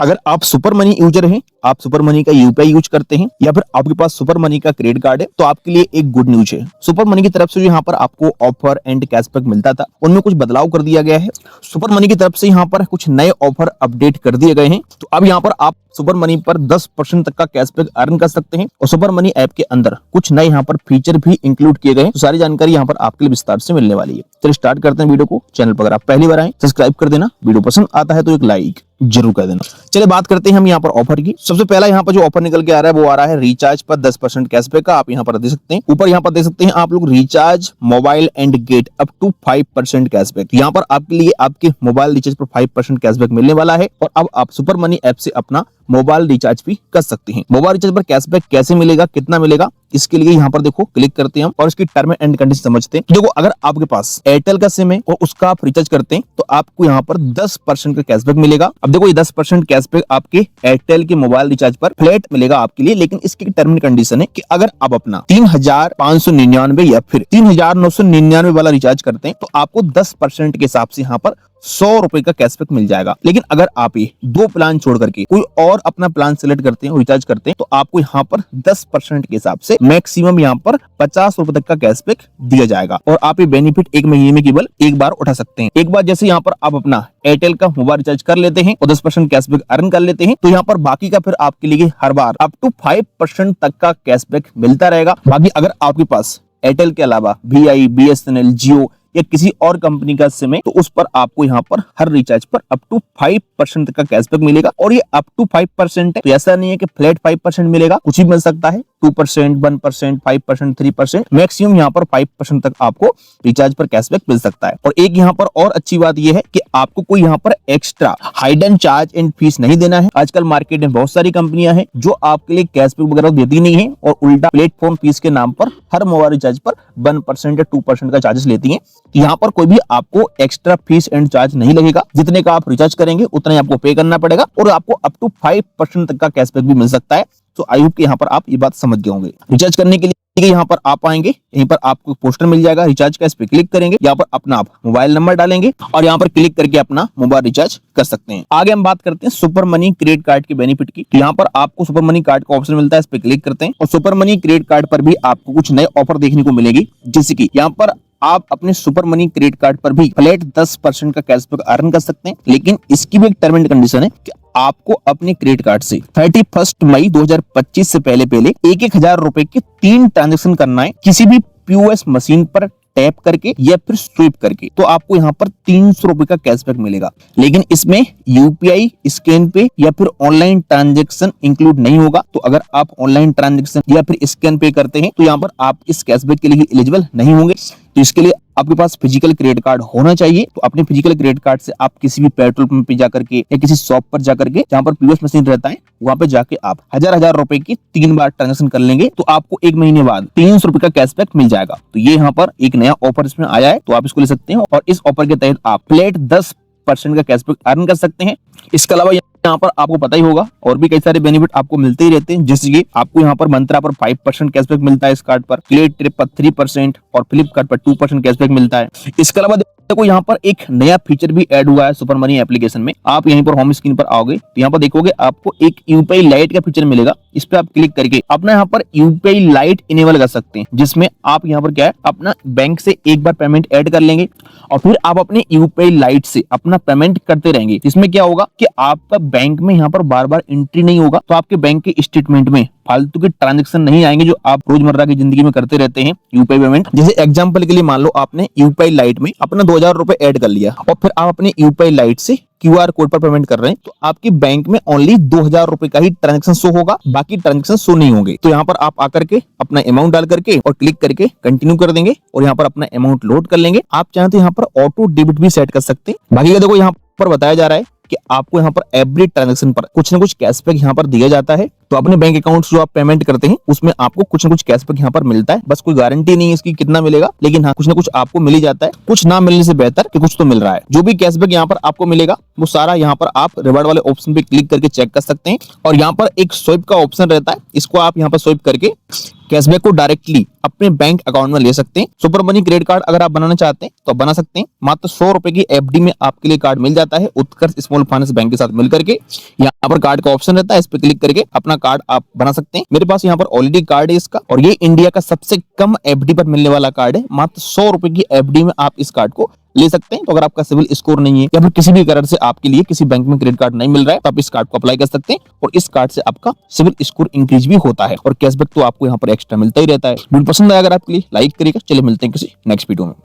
अगर आप super money user हैं, आप सुपर मनी का यूपीआई यूज करते हैं या फिर आपके पास सुपर मनी का क्रेडिट कार्ड है, तो आपके लिए एक गुड न्यूज है। सुपर मनी की तरफ से जो यहाँ पर आपको ऑफर एंड कैशबैक मिलता था, उनमें कुछ बदलाव कर दिया गया है। सुपर मनी की तरफ से यहाँ पर कुछ नए ऑफर अपडेट कर दिए गए हैं। तो अब यहाँ पर आप सुपर मनी पर 10% तक का कैशबैक अर्न कर सकते हैं और सुपर मनी ऐप के अंदर कुछ नए यहाँ पर फीचर भी इंक्लूड किए गए हैं। तो सारी जानकारी यहाँ पर आपके लिए विस्तार से मिलने वाली है। चलिए स्टार्ट करते हैं वीडियो को। चैनल पर अगर आप पहली बार आए सब्सक्राइब कर देना, वीडियो पसंद आता है तो एक लाइक जरूर कर देना। चलिए बात करते हैं हम यहाँ पर ऑफर की। सबसे पहला यहाँ पर जो ऑफर निकल के आ रहा है वो आ रहा है रिचार्ज पर 10% कैशबैक का। आप यहाँ पर देख सकते हैं, ऊपर यहाँ पर देख सकते हैं आप लोग recharge mobile and get up to 5% cashback. यहाँ पर आपके लिए आपके मोबाइल रिचार्ज पर 5% कैशबैक मिलने वाला है और अब आप सुपर मनी ऐप से अपना मोबाइल रिचार्ज भी कर सकते हैं। मोबाइल रिचार्ज पर कैशबैक कैसे मिलेगा, कितना मिलेगा, इसके लिए यहाँ पर देखो क्लिक करते हैं हम और इसकी टर्म एंड कंडीशन समझते हैं। देखो, अगर आपके पास एयरटेल का सिम है और उसका आप रिचार्ज करते हैं तो आपको यहाँ पर 10% का कैशबैक मिलेगा। अब देखो, ये 10% कैशबैक आपके एयरटेल के मोबाइल रिचार्ज पर फ्लैट मिलेगा आपके लिए, लेकिन इसकी टर्म एंड कंडीशन है कि अगर आप अपना 3599 या फिर 3999 वाला रिचार्ज करते हैं तो आपको 10% के हिसाब से यहाँ पर 100 रुपए का कैशबैक मिल जाएगा। लेकिन अगर आप ये दो प्लान छोड़ करके कोई और अपना प्लान सिलेक्ट करते हैं और रिचार्ज करते हैं तो आपको यहाँ पर 10% के हिसाब से मैक्सिमम यहाँ पर 50 रुपए तक का कैशबैक दिया जाएगा और आप ये बेनिफिट एक महीने में केवल एक बार उठा सकते हैं। एक बार जैसे यहाँ पर आप अपना एयरटेल का मोबाइल रिचार्ज कर लेते हैं और 10% कैशबैक अर्न कर लेते हैं तो यहाँ पर बाकी का फिर आपके लिए हर बार अप टू 5% तक का कैशबैक मिलता रहेगा। बाकी अगर आपके पास एयरटेल के अलावा VI, BSNL, जियो या किसी और कंपनी का सिम है तो उस पर आपको यहाँ पर हर रिचार्ज पर अप टू 5% तक का कैशबैक मिलेगा। और ये अप टू 5% है तो ऐसा नहीं है कि फ्लैट 5% मिलेगा, कुछ भी मिल सकता है। 2%, 1%, 5%, 3%, मैक्सिमम यहाँ पर 5% तक आपको रिचार्ज पर कैशबैक मिल सकता है। और एक यहाँ पर और अच्छी बात यह है कि आपको कोई यहाँ पर extra hidden charge and fees नहीं देना है। आजकल मार्केट में बहुत सारी कंपनियां हैं जो आपके लिए कैशबैक वगैरह देती नहीं है और उल्टा प्लेटफॉर्म फीस के नाम पर हर मोबाइल रिचार्ज पर 1% या 2% का चार्जेस लेती है। यहाँ पर कोई भी आपको एक्स्ट्रा फीस एंड चार्ज नहीं लगेगा। जितने का आप रिचार्ज करेंगे उतना ही आपको पे करना पड़ेगा और आपको अप टू 5% तक का कैशबैक भी मिल सकता है। तो आई होप कि यहाँ पर आप ये बात समझ गए होंगे। रिचार्ज करने के लिए यहाँ पर आप आएंगे, यहीं पर आपको पोस्टर मिल जाएगा रिचार्ज का, इस पे क्लिक करेंगे, यहाँ पर अपना आप मोबाइल नंबर डालेंगे और यहाँ पर क्लिक करके अपना मोबाइल रिचार्ज कर सकते हैं। आगे हम बात करते हैं सुपर मनी क्रेडिट कार्ड के बेनिफिट की। यहाँ पर आपको सुपर मनी कार्ड का ऑप्शन मिलता है, इस पे क्लिक करते हैं और सुपर मनी क्रेडिट कार्ड पर भी आपको कुछ नए ऑफर देखने को मिलेगी, जैसे कि यहाँ पर आप अपने सुपर मनी क्रेडिट कार्ड पर भी फ्लैट 10% का कैशबैक अर्न कर सकते हैं। लेकिन इसकी भी एक टर्म एंड कंडीशन है कि आपको अपने क्रेडिट कार्ड से 31 मई 2025 से पहले 1,000 रुपए के 3 ट्रांजेक्शन करना है, किसी भी POS मशीन पर टैप करके या फिर स्वीप करके, तो आपको यहाँ पर 300 रुपए का कैशबैक मिलेगा। लेकिन इसमें UPI, स्कैन पे या फिर ऑनलाइन ट्रांजैक्शन इंक्लूड नहीं होगा। तो अगर आप ऑनलाइन ट्रांजैक्शन या फिर स्कैन पे करते हैं तो यहाँ पर आप इस कैशबैक के लिए एलिजिबल नहीं होंगे। तो इसके लिए आपके पास फिजिकल क्रेडिट कार्ड होना चाहिए। तो अपने फिजिकल क्रेडिट कार्ड से आप किसी भी पेट्रोल पंप पे जाकर के या किसी शॉप पर जाकर के जहाँ पर POS मशीन रहता है वहां पे जाके आप हजार रुपए की 3 बार ट्रांजेक्शन कर लेंगे तो आपको एक महीने बाद 300 रुपए का कैशबैक मिल जाएगा। तो ये यहाँ पर एक नया ऑफर इसमें आया है, तो आप इसको ले सकते हैं और इस ऑफर के तहत आप फ्लैट 10% का कैशबैक अर्न कर सकते हैं। इसके अलावा यहाँ पर आपको पता ही होगा और भी कई सारे बेनिफिट आपको मिलते ही रहते हैं, जैसे कि आपको यहाँ पर मंत्रा पर 5% कैशबैक मिलता है इस कार्ड पर, क्लेड ट्रिप पर 3% और फ्लिपकार्ट पर 2% कैशबैक मिलता है। इसके अलावा देखो यहाँ पर एक नया फीचर भी ऐड हुआ है सुपर मनी एप्लीकेशन में। आप यहीं पर होम स्क्रीन पर आओगे तो यहाँ पर देखोगे आपको एक UPI लाइट का फीचर मिलेगा। इस पे आप क्लिक करके अपना यहाँ पर UPI लाइट इनेबल कर सकते हैं, जिसमें आप यहाँ पर क्या है अपना बैंक से एक बार पेमेंट ऐड कर लेंगे और फिर आप अपने UPI लाइट से अपना पेमेंट करते रहेंगे। इसमें क्या होगा कि आपका बैंक में यहाँ पर बार बार एंट्री नहीं होगा, तो आपके बैंक के स्टेटमेंट में फालतू के ट्रांजैक्शन नहीं आएंगे जो आप रोजमर्रा की जिंदगी में करते रहते हैं UPI पेमेंट। जैसे एग्जांपल के लिए मान लो आपने UPI लाइट में अपना 2000 रुपए ऐड कर लिया और फिर आप अपने UPI लाइट से QR कोड पर पेमेंट कर रहे हैं तो आपके बैंक में ओनली 2000 रुपए का ही ट्रांजैक्शन शो होगा, बाकी ट्रांजैक्शन शो नहीं होंगे। तो यहाँ पर आप आकर के अपना अमाउंट डाल करके और क्लिक करके कंटिन्यू कर देंगे और यहाँ पर अपना अमाउंट लोड कर लेंगे। आप चाहें तो यहाँ पर ऑटो डेबिट भी सेट कर सकते हैं। बाकी का देखो यहाँ पर बताया जा रहा है कि आपको यहाँ पर एवरी ट्रांजैक्शन पर कुछ ना कुछ कैशबैक यहाँ पर दिया जाता है। तो अपने बैंक अकाउंट जो आप पेमेंट करते हैं उसमें आपको कुछ ना कुछ कैशबैक यहाँ पर मिलता है। बस कोई गारंटी नहीं है इसकी कितना मिलेगा, लेकिन हाँ कुछ ना कुछ आपको मिल ही जाता है। कुछ ना मिलने से बेहतर कि कुछ तो मिल रहा है। जो भी कैशबैक यहाँ पर आपको मिलेगा वो सारा यहाँ पर आप रिवार्ड वाले ऑप्शन पे क्लिक करके चेक कर सकते हैं और यहाँ पर एक स्वाइप का ऑप्शन रहता है, इसको आप यहाँ पर स्वाइप करके कैशबैक को डायरेक्टली अपने बैंक अकाउंट में ले सकते हैं। सुपर मनी क्रेडिट कार्ड अगर आप बनाना चाहते हैं तो बना सकते हैं। मात्र 100 रुपए की एफडी में आपके लिए कार्ड मिल जाता है उत्कर्ष स्मॉल फाइनेंस बैंक के साथ मिलकर के। यहाँ पर कार्ड का ऑप्शन रहता है, इस पे क्लिक करके अपना कार्ड आप बना सकते हैं। मेरे पास यहाँ पर ऑलरेडी कार्ड है इसका, और ये इंडिया का सबसे कम एफडी पर मिलने वाला कार्ड है। मात्र 100 रुपए की एफडी में आप इस कार्ड को ले सकते हैं। तो अगर आपका सिविल स्कोर नहीं है या फिर किसी भी कारण से आपके लिए किसी बैंक में क्रेडिट कार्ड नहीं मिल रहा है तो आप इस कार्ड को अप्लाई कर सकते हैं, और इस कार्ड से आपका सिविल स्कोर इंक्रीज भी होता है, और कैशबैक तो आपको यहाँ पर एक्स्ट्रा मिलता ही रहता है। वीडियो पसंद आया अगर आपके लिए लाइक करिएगा। चलिए मिलते हैं किसी नेक्स्ट वीडियो में।